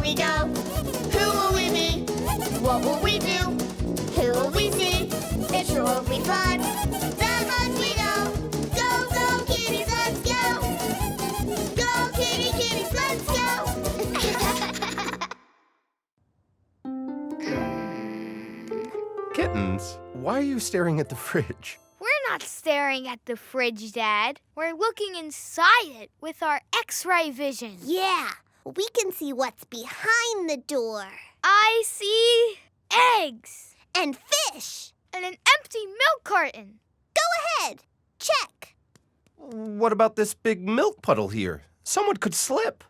we go? Who will we be? What will we do? Who will we see? It sure will be fun. That much we know. Go, go, kitties, let's go. Go, kitties, let's go. Kittens, why are you staring at the fridge? We're not staring at the fridge, Dad. We're looking inside it with our X-ray vision. Yeah, we can see what's behind the door. I see eggs. And fish. And an empty milk carton. Go ahead. Check. What about this big milk puddle here? Someone could slip.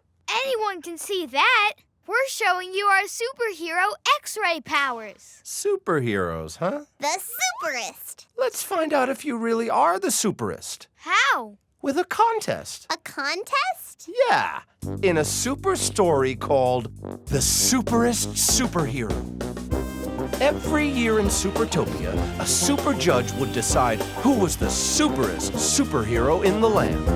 Anyone can see that. We're showing you our superhero X-ray powers. Superheroes, huh? The Superest. Let's find out if you really are the Superest. How? With a contest. A contest? Yeah, in a super story called The Superest Superhero. Every year in Supertopia, a super judge would decide who was the superest superhero in the land.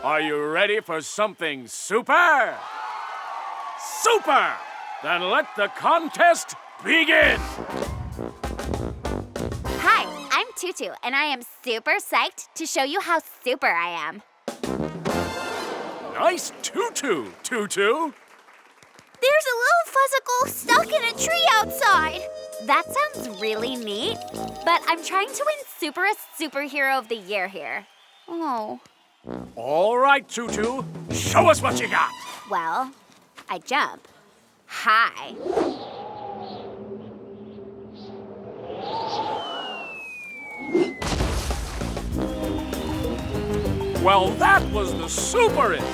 Are you ready for something super? Super! Then let the contest begin! Hi, I'm Tutu, and I am super psyched to show you how super I am. Nice tutu, Tutu. There's a little fuzzicle stuck in a tree outside. That sounds really neat, but I'm trying to win Superest Superhero of the Year here. Oh. All right, Tutu. Show us what you got. Well, I jump high. Well, that was the Superest.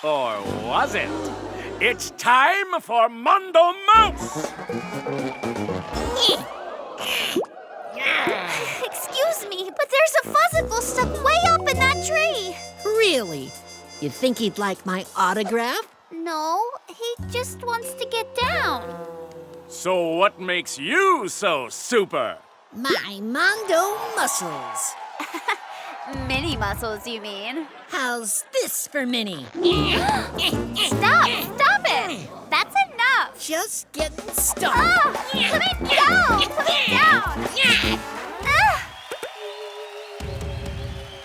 Or was it? It's time for Mondo Mouse! Excuse me, but there's a fuzzicle stuck way up in that tree. Really? You think he'd like my autograph? No, he just wants to get down. So what makes you so super? My Mondo muscles. Mini muscles, you mean? How's this for Minnie? Stop it! That's enough! Just getting started. Ah, put it down! Put it down! Ah.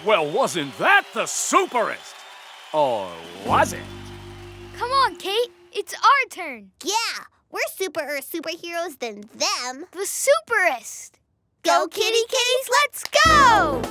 Well, wasn't that the Superest? Or was it? Come on, Kate. It's our turn. Yeah, we're superheroes than them. The Superest. Go, kitties, let's Go!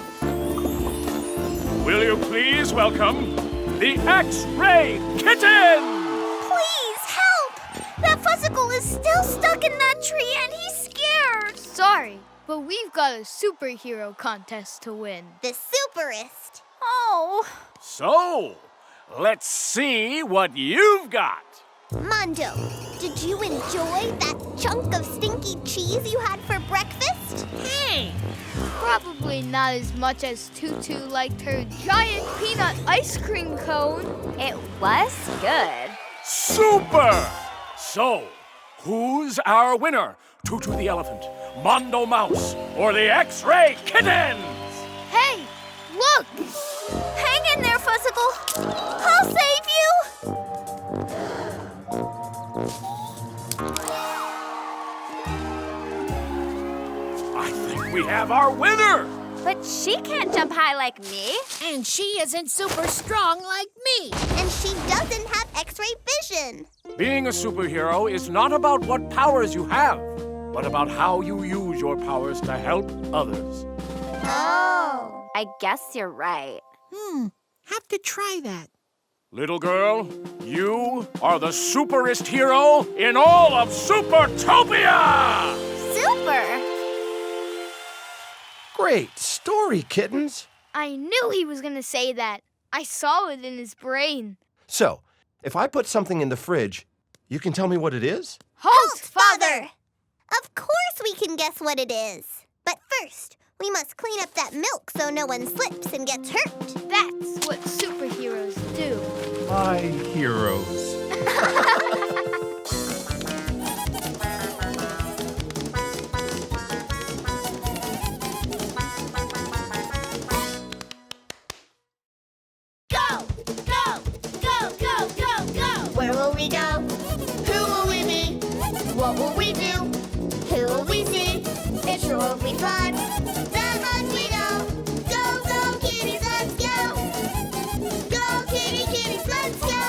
Will you please welcome the X-Ray Kittens? Please help! That fuzzicle is still stuck in that tree and he's scared. Sorry, but we've got a superhero contest to win. The Superest. Oh. So, let's see what you've got. Mondo, did you enjoy that chunk of stinky cheese you had for breakfast? Hey! Probably not as much as Tutu liked her giant peanut ice cream cone. It was good. Super! So, who's our winner? Tutu the elephant, Mondo Mouse, or the X-Ray Kittens? Hey, look! Hang in there, Fuzzicle. I'll save you! I think we have our winner! But she can't jump high like me. And she isn't super strong like me. And she doesn't have X-ray vision. Being a superhero is not about what powers you have, but about how you use your powers to help others. Oh. I guess you're right. Have to try that. Little girl, you are the superest hero in all of Supertopia! Super! Great story, kittens. I knew he was gonna say that. I saw it in his brain. So, if I put something in the fridge, you can tell me what it is? Halt, Father! Of course we can guess what it is. But first, we must clean up that milk so no one slips and gets hurt. That's what superheroes do. My heroes. Where will we go? Who will we be? What will we do? Who will we see? It sure will be fun. That much we know. Go, go, kitties, let's go. Go, kitties, let's go.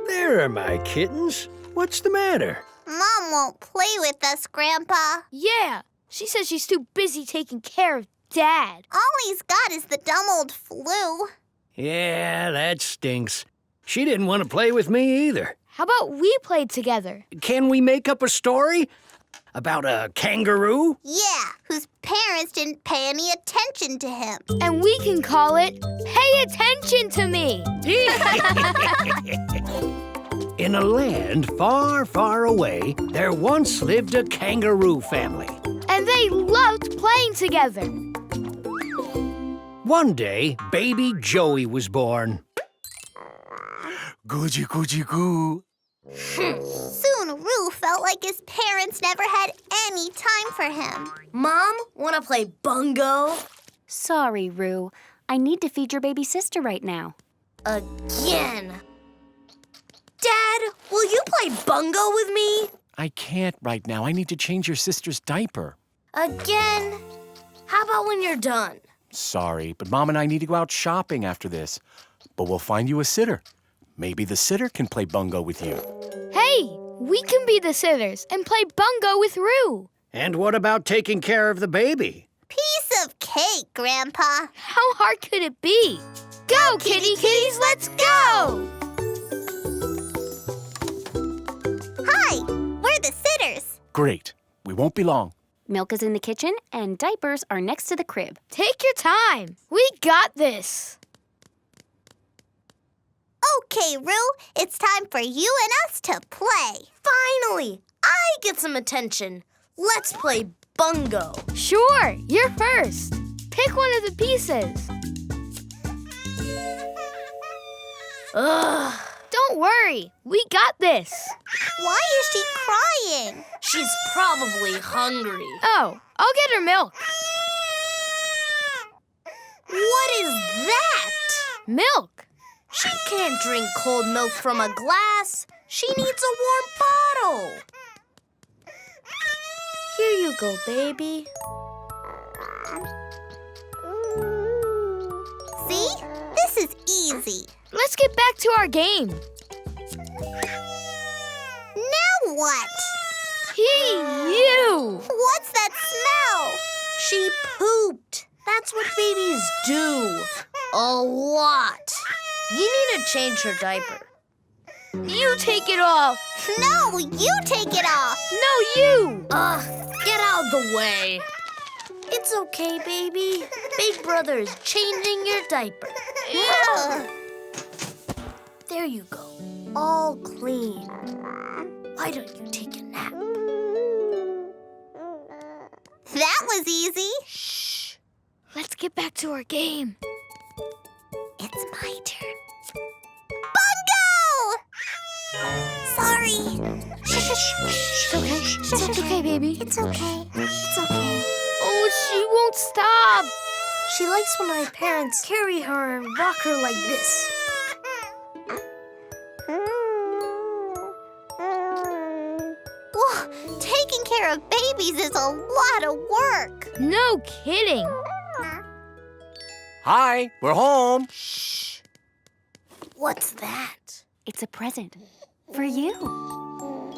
There are my kittens. What's the matter? Mom won't play with us, Grandpa. Yeah, she says she's too busy taking care of Dad. All he's got is the dumb old flu. Yeah, that stinks. She didn't want to play with me either. How about we play together? Can we make up a story? About a kangaroo? Yeah, whose parents didn't pay any attention to him. And we can call it Pay Attention to Me. In a land far, far away, there once lived a kangaroo family. And they loved playing together. One day, baby Joey was born. Googie, googie, goo. Soon Roo felt like his parents never had any time for him. Mom, wanna play bungo? Sorry, Rue. I need to feed your baby sister right now. Again. Dad, will you play bungo with me? I can't right now. I need to change your sister's diaper. Again? How about when you're done? Sorry, but Mom and I need to go out shopping after this. But we'll find you a sitter. Maybe the sitter can play bungo with you. Hey, we can be the sitters and play bungo with Roo. And what about taking care of the baby? Piece of cake, Grandpa. How hard could it be? Go, kitties, let's go! Hi, we're the sitters. Great. We won't be long. Milk is in the kitchen, and diapers are next to the crib. Take your time. We got this. Okay, Roo, it's time for you and us to play. Finally, I get some attention. Let's play bungo. Sure, you're first. Pick one of the pieces. Ugh, Don't worry, we got this. Why is she crying? she's probably hungry. Oh, I'll get her milk. What is that? Milk. She can't drink cold milk from a glass. She needs a warm bottle. Here you go, baby. See? This is easy. Let's get back to our game. Now what? You. What's that smell? She pooped. That's what babies do. A lot. You need to change her diaper. You take it off. No, you take it off. No, you. Get out of the way. It's okay, baby. Big brother's changing your diaper. Ugh. There you go. All clean. Why don't you take a nap? That was easy. Shh. Let's get back to our game. It's my turn. Bungo! Sorry. It's okay. It's okay, baby. It's okay. It's okay. Oh, she won't stop. She likes when my parents carry her and rock her like this. Whoa, taking care of babies is a lot of work. No kidding. Hi, we're home. Shh. What's that? It's a present for you.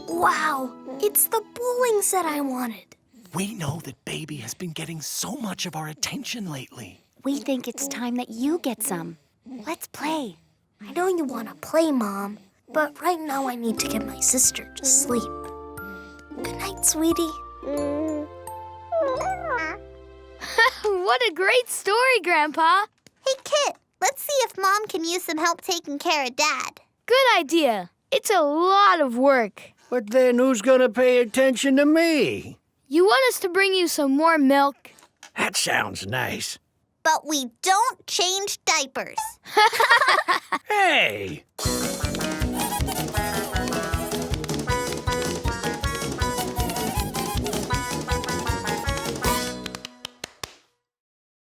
Wow, it's the bowling set I wanted. We know that Baby has been getting so much of our attention lately. We think it's time that you get some. Let's play. I know you want to play, Mom, but right now I need to get my sister to sleep. Good night, sweetie. What a great story, Grandpa. Hey, Kit, let's see if Mom can use some help taking care of Dad. Good idea. It's a lot of work. But then who's gonna pay attention to me? You want us to bring you some more milk? That sounds nice. But we don't change diapers. Hey,